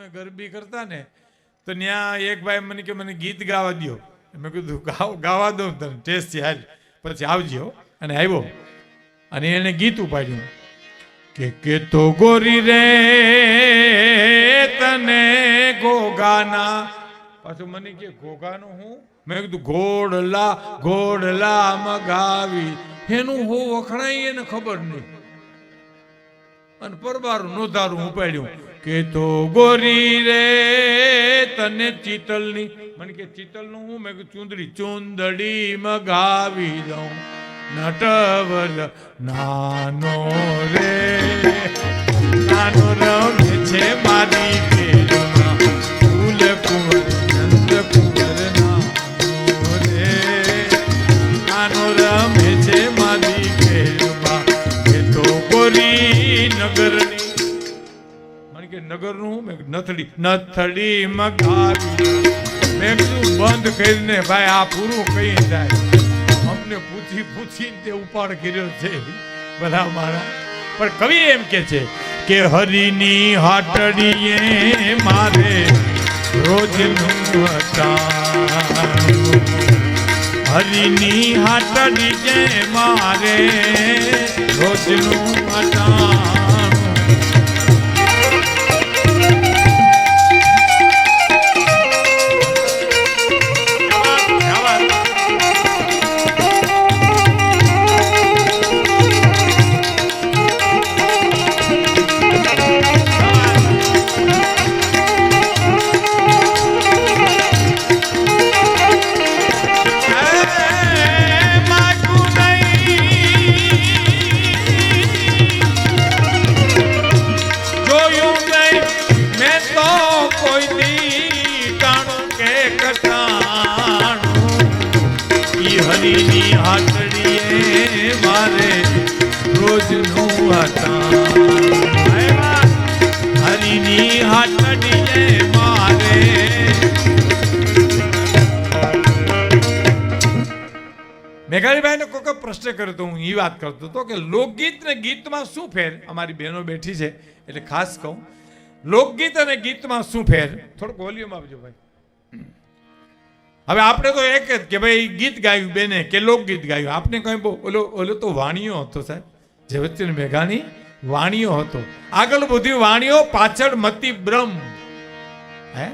અમે ગરબી કરતા ને તો ત્યાં એક ભાઈ મને કે મને ગીત ગાવા દો. મેં કીધું ગાવા દઉં તને ટેસ્ટ છે હાલ પછી આવજો. અને આવ્યો અને એને ગીત ઉપાડ્યું કે તો ગોરી રે તને ગોગાના. પાછું મને કે ગોગાનું હું? મેં કીધું ઘોડલા મગાવી એનું હું વખણાય એને ખબર નહીં. અને પરબારું નોધારું ઉપાડ્યું કે તો ગોરી રે તને ચિતલની. મને કે ચિતલનું હું? મેં કીધું ચુંદડી મગાવી દઉં. નટવર નાનો રે નાનો રમે છે મારી કેળમાં ફૂલ કુંવર નંદ કુંવર નાનો રે નાનો રમે છે મારી કેળમાં. એ તો ગોરી નગરની. મને કે નગરનું? મેં નથડી મગાવી. મેં કીધું બંધ કરીને ભાઈ આ પૂરું કઈ જાય. અમને પૂછીને તે ઉપાડ કર્યો છે બધા મારા. પણ કવિ એમ કે છે કે હરિની હાટડીએ મારે રોજનું હટાણું. હરિની હાટડીએ મારે રોજનું હટાણું. હરિની હાટડીએ મારે રોજનું હટાણું. હરિની હાટડીએ મારે. મેઘાણીભાઈને કોઈ પ્રશ્ન કર્યો તો હું એ વાત કરતો હતો કે લોકગીત ને ગીતમાં શું ફેર. અમારી બહેનો બેઠી છે એટલે ખાસ કહું લોકગીત અને ગીતમાં શું ફેર. થોડુંક વોલ્યુમ આપજો ભાઈ. હવે આપણે તો એક જ કે ભાઈ ગીત ગાયું બેને કે લોકગીત ગાયું. આપણે કઈ ઓલો તો વાણીઓ હતો સાહેબ. ઝવેરચંદ મેઘાણી વાણીઓ હતો. આગળ બધી વાણીઓ પાછળ મતી બ્રહ્મ. હે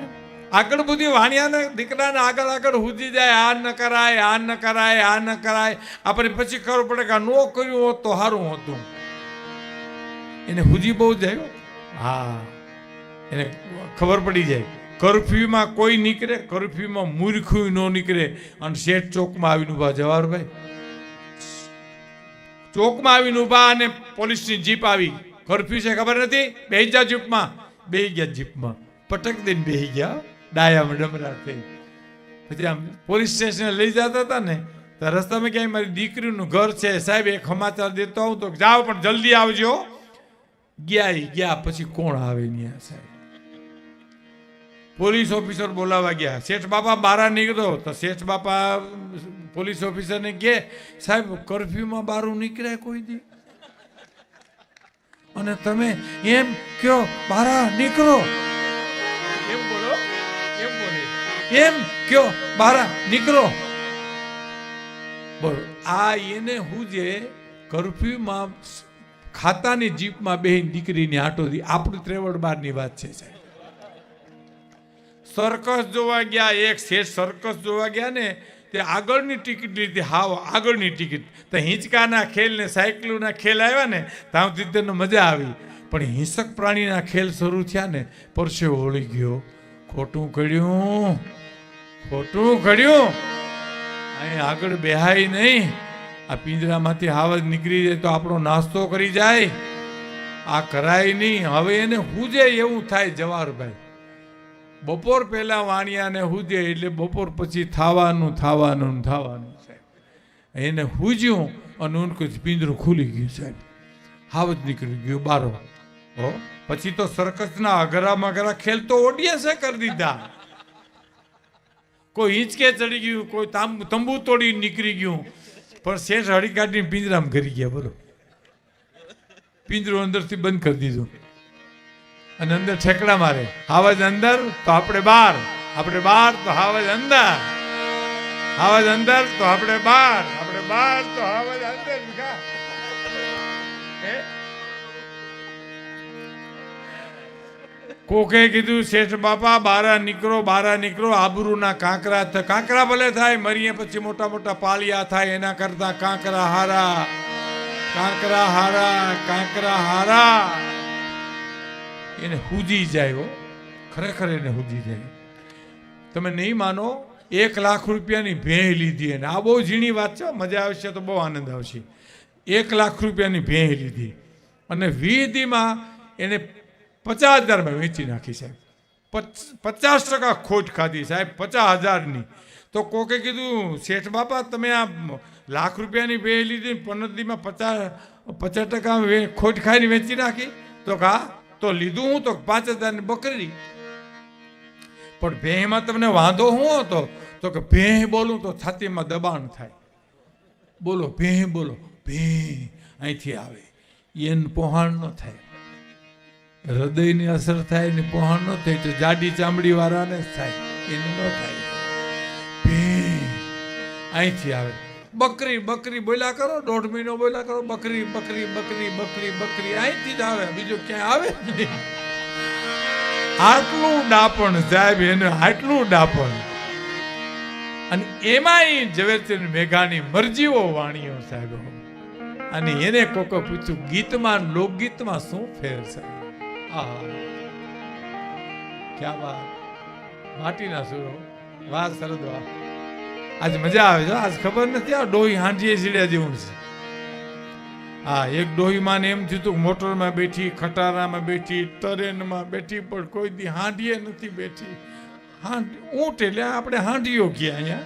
આગળ બધી વાણિયાને દીકરાને આગળ હુજી જાય. આ ન કરાય આ ન કરાય આ ન કરાય. આપણે પછી ખબર પડે કે આ નો કર્યું હોત તો સારું હતું. એને હુજી બહુ જાય. હા એને ખબર પડી જાય. કર્ફ્યુમાં કોઈ નીકળે, કર્ફ્યુમાં મૂર્ખું ન નીકળે. અને શેઠ ચોકમાં આવીને ઉભા. જવાહરભાઈ ચોકમાં આવીને ઉભા અને પોલીસની જીપ આવી. કર્ફ્યુ છે ખબર નથી. બેહી જા જીપમાં. બેહી ગયા જીપમાં. પટક દઈને બેહી ગયા. ડાયા ડમરા થઈ. પછી આમ પોલીસ સ્ટેશને લઈ જતા હતા ને તો રસ્તામાં ક્યાંય મારી દીકરીનું ઘર છે સાહેબ એક સમાચાર દેતો આવું તો જાઓ પણ જલ્દી આવજો. ગયા પછી કોણ આવે ત્યાં સાહેબ? પોલીસ ઓફિસર બોલાવા ગયા. શેઠ બાપા બહાર નીકળો તો શેઠ બાપા પોલીસ ઓફિસરને કહે સાહેબ કર્ફ્યુમાં બહાર નીકળ્યા કોઈ દી અને તમે એમ કયો બહાર નીકળો. એમ બોલો એમ બોલે એમ કયો બહાર નીકળો. બોલો આ એને હું જે કર્ફ્યુમાં ખાતાની જીપમાં બેહીને દીકરીની આટો દી. આપણી ત્રેવડ બારની વાત છે સાહેબ. સર્કસ જોવા ગયા. એક શેઠ સર્કસ જોવા ગયા ને તે આગળની ટિકિટ લીધી. હાવ આગળની ટિકિટ. તો હિંચકાના ખેલ ને સાયકલોના ખેલ આવ્યા ને ત્યાં સુધી તેને મજા આવી. પણ હિંસક પ્રાણીના ખેલ શરૂ થયા ને પરસેવો વળી ગયો. ખોટું કર્યું. અહીં આગળ બેહાય નહીં. આ પિંજરામાંથી હાવજ નીકળી જાય તો આપણો નાસ્તો કરી જાય. આ કરાય નહીં. હવે એને હુજે એવું થાય. જવાહરભાઈ બપોર પહેલા વાણિયાને હુજે એટલે બપોર પછી થવાનું સાહેબ. એને હુજ્યું અને ઊંડકું પિંજરું ખુલી ગયું સાહેબ. હાવજ નીકળી ગયું બારો. પછી તો સર્કસના અઘરા મઘરા ખેલ તો ઓડિયન્સે કરી દીધા. કોઈ હિંચકે ચડી ગયું, કોઈ તંબુ તોડી નીકળી ગયું. પણ શેઠ હળી કાઢીને પિંજરામાં ઘરી ગયા. બોલો પિંજરું અંદરથી બંધ કરી દીધું. અને અંદર ઠેકડા મારે. હાવજ અંદર તો આપણે બહાર, આપણે બહાર તો હાવજ અંદર, હાવજ અંદર તો આપણે બહાર, આપણે બહાર તો હાવજ અંદર. કોકે કીધું શેઠ બાપા બારા નીકળો, આબરૂના કાંકરા. કાંકરા ભલે થાય, મરીએ પછી મોટા મોટા પાલિયા થાય, એના કરતા કાંકરા હારા, કાંકરા હારા, કાંકરા હારા. એને હુજી જાય હો, ખરેખર એને હુજી જાય. તમે નહીં માનો, 1 લાખ રૂપિયાની ભેં લીધી એને. આ બહુ ઝીણી વાત છે, મજા આવશે તો બહુ આનંદ આવશે. 1 લાખ રૂપિયાની ભેં લીધી અને 20 દીમાં એને 50,000માં વેચી નાખી સાહેબ. 50% ખોટ ખાધી સાહેબ, 50,000ની. તો કોકે કીધું શેઠ બાપા તમે આ લાખ રૂપિયાની ભેં લીધી, 15 દીમાં 50% ખોટ ખાઈને વેચી નાખી. તો હા, તો લીધું હું તો 5,000ની બકરી. પણ ભેંમાં તમને વાંધો શું હતો? તો કે ભેં બોલું તો છાતીમાં દબાણ થાય. બોલો ભેં, બોલો ભેં, અહીંથી આવે, એને પહોંચાણ ન થાય, હૃદયની અસર થાય ને પહોંચાણ ન થાય. તો જાડી ચામડી વાળાને જ થાય, એને ન થાય. ભેં અહીંથી આવે. બકરી બકરી બોલ્યા કરો, 1.5 મહિનો બોલ્યા કરો, બકરી બકરી બકરી બકરી બકરી, અહીંથી જ આવે, બીજું ક્યાંય આવે નહીં. આટલું ડાપણ સાહેબ, એને આટલું ડાપણ. અને એમાંય ઝવેરચંદ મેઘાની મરજીઓ વાણીઓ સાહેબ. અને એને કોકો પૂછ્યું ગીતમાં, લોકગીતમાં શું ફેર સાહેબ? ક્યાં વાત, માટીના સુરો, વાહ સરદ વાહ. આજ મજા આવે છે. આજ ખબર નથી આ ડોહી હાંડીએ સીડ્યા જેવું છે. હા, એક ડોહીમાં એમ થયું હતું, મોટરમાં બેઠી, ખટારામાં બેઠી, ટ્રેનમાં બેઠી, પણ કોઈ દી હાંડીએ નથી બેઠી. ઊંટ એટલે આપણે હાંડીઓ ગયા. અહીંયા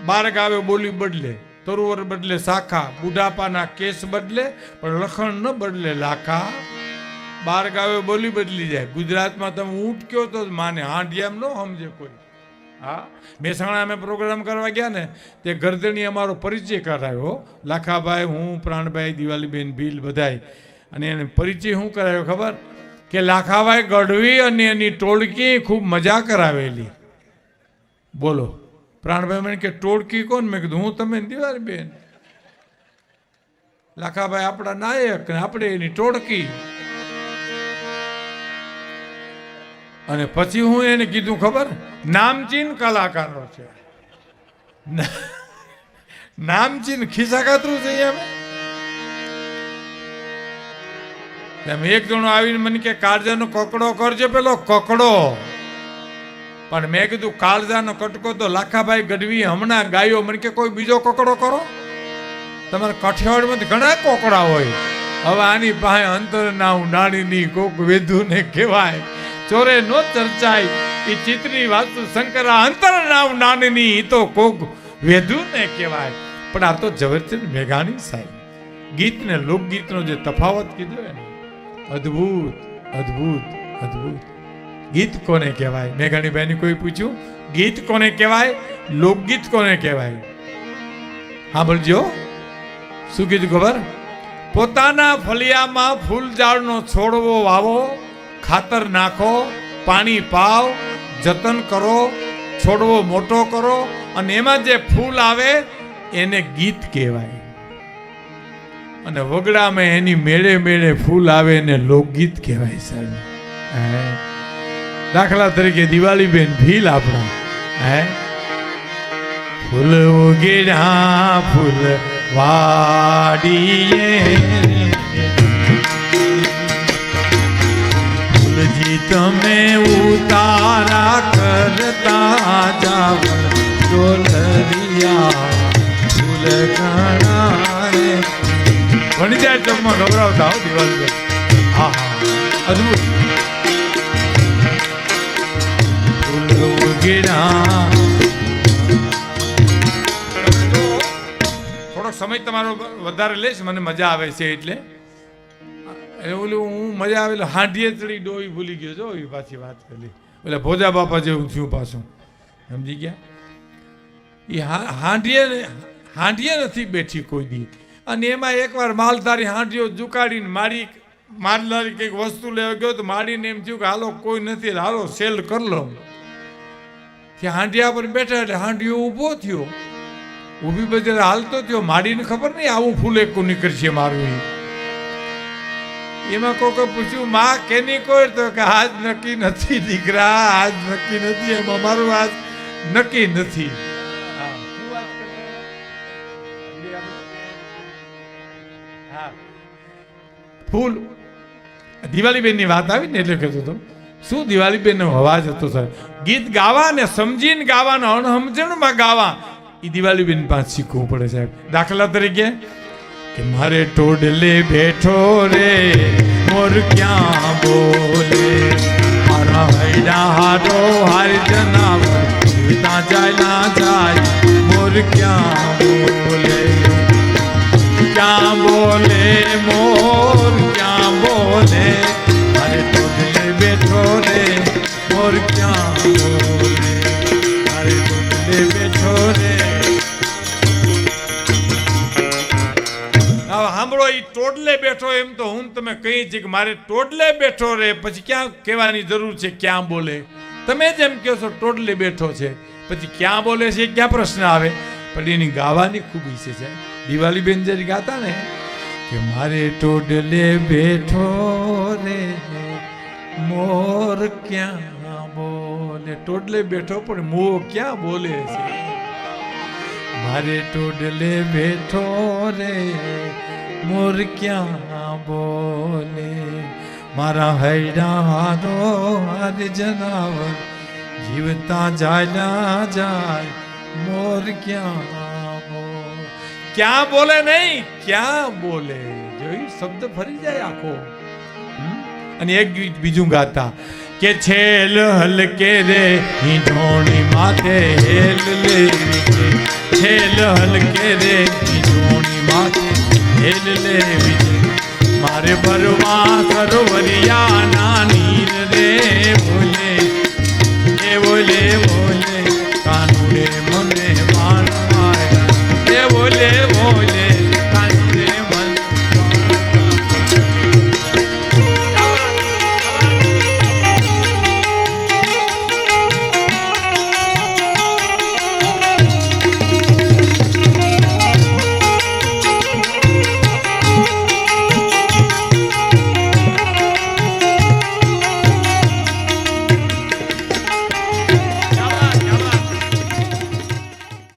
12 ગાવે બોલી બદલે, તરુવર બદલે શાખા, બુઢાપાના કેસ બદલે પણ લખણ ન બદલે લાખા. 12 ગાવે બોલી બદલી જાય. ગુજરાતમાં તમે ઊંટ કયો તો માને, હાંડિયામ ન સમજે કોઈ. હા, મહેસાણા અમે પ્રોગ્રામ કરવા ગયા ને, તે ગરદણી અમારો પરિચય કરાવ્યો. લાખાભાઈ, હું, પ્રાણભાઈ, દિવાલીબેન, ભીલ બધાય. અને એને પરિચય શું કરાવ્યો ખબર? કે લાખાભાઈ ગઢવી અને એની ટોળકી ખૂબ મજા કરાવેલી. બોલો, પ્રાણભાઈ મને કે ટોળકી કોણ? મેં કીધું હું, તમે દિવાલીબેન. લાખાભાઈ આપણા નાયક ને આપણે એની ટોળકી. અને પછી હું એને કીધું ખબર, નામચીન કલાકારો છે, નામચીન ખિસ્સાકાતરું છે. એમ એક જણો આવીને મને કે કાળજાનો કકડો કરજો, પેલો કકડો. પણ મેં કીધું કાળજાનો કટકો તો લાખાભાઈ ગઢવી હમણાં ગાયો. મને કે કોઈ બીજો કકડો કરો. તમારા કાઠિયાવાડમાંથી ઘણા કોકડા હોય. હવે આની પાસે અંતર ના ઉડાણીની કોક વેધુ ને કહેવાય, ચોરે નો ચર્ચાય એ ચિત્રની વાસ્તુ શંકરા અંતર નામ નાનની તો કોક વેધુ ને કહેવાય. પણ આ તો ઝવેરચંદ મેઘાણી સાહેબ ગીત ને લોકગીતનો જે તફાવત કીધો ને, અદ્ભુત અદ્ભુત અદ્ભુત. ગીત કોને કહેવાય? મેઘાણીભાઈને કોઈ પૂછ્યું ગીત કોને કહેવાય, લોકગીત કોને કહેવાય? હા બોલજો, શું કીધું ખબર? પોતાના ફળિયામાં ફૂલ ઝાડનો છોડવો વાવો, ખાતર નાખો, પાણી પાવ, જતન કરો, છોડવો મોટો કરો, અને એમાં જે ફૂલ આવે એને ગીત કહેવાય. અને વગડામાં એની મેળે મેળે ફૂલ આવે એને લોકગીત કહેવાય સાહેબ. દાખલા તરીકે દિવાલીબેન ભીલ આપણા, ફૂલ ઉગેડા ફૂલ વાડીએ, ફૂલજી તમે ઉતારા કરતા જાવ, ડોલરિયા ફૂલ ઘણા રે. ભણી જાય ચોકમાં ગભરાવતા હો દિવાળી. હા હા, અદભુત. ફૂલ ઉગેડા. થોડોક સમય તમારો વધારે લઈશ, મને મજા આવે છે એટલે. ઓલું હું મજા આવેલું હાંડીએ ચડી ડોહી ભૂલી ગયો છો, એ પાછી વાત કરી. એટલે ભોજા બાપા જેવું થયું પાછું, સમજી ગયા? એ હાંડીએ નથી બેઠી કોઈ દી. અને એમાં એકવાર માલધારી હાંડીઓ ઝુકાડીને મારી મારનારી કંઈક વસ્તુ લેવા ગયો તો માડીને એમ થયું કે હાલો કોઈ નથી, હાલો સેલ કરી લો. ત્યાં હાંડિયા પર બેઠા એટલે હાંડિયો ઊભો થયો, ઊભી બજાર હાલતો થયો. માડીને ખબર નહીં આવું ફૂલેકું નીકળશે મારું. એમાં કોઈ પૂછ્યું માં કેની કોઈ, તો કે આજ નક્કી નથી દીકરા, આજ નક્કી નથી, એમાં મારું આજ નક્કી નથી. ફૂલ દિવાળીબેન ની વાત આવી ને એટલે કહેતો હતો શું દિવાળીબેન નો અવાજ હતો સર. ગીત ગાવા ને સમજીને ગાવાના, અણસમજણમાં ગાવા એ દિવાળીબેન પાસે શીખવું પડે સાહેબ. દાખલા તરીકે કે મારે ટોડલે બેઠો રે મોર ક્યાં બોલે, મારા હૈડા હારો હારી જનાવર પિતા જાય ના જાય મોર ક્યાં બોલે, ક્યાં બોલે મોર ક્યાં બોલે, મારે ટોડલે બેઠો રે મોર ક્યાં બોલે, મારે ટોડલે બેઠો રે. સાંભળો, એ ટોડલે બેઠો એમ તો હું તમે કહી છે કે મારે ટોડલે બેઠો રે, પછી ક્યાં કહેવાની જરૂર છે ક્યાં બોલે? તમે જ એમ કહો છો ટોડલે બેઠો છે, પછી ક્યાં બોલે છે ક્યાં પ્રશ્ન આવે? પણ એની ગાવાની ખૂબી છે સાહેબ. દિવાળીબેન જે ગાતા ને કે મારે ટોડલે બેઠો રે મોર ક્યાં બોલે, ટોડલે બેઠો પણ મો ક્યાં બોલે છે? મારે ટોડલે બેઠો રે મોર ક્યાં બોલે, મારા હૈડા હારો હાર જનાવર જીવતા જાય જાય મોર ક્યાં બોલે. ક્યાં બોલે નહીં, ક્યાં બોલે. જોઈ શબ્દ ફરી જાય આખો. અને એક ગીત બીજું ગાતા કે છેલ હલકે રે ઢોણી માથે હેલ લેવી છે, છેલ હલકે રે ઢોણી માથે હેલ લેવી છે, મારે ભરવા સરોવર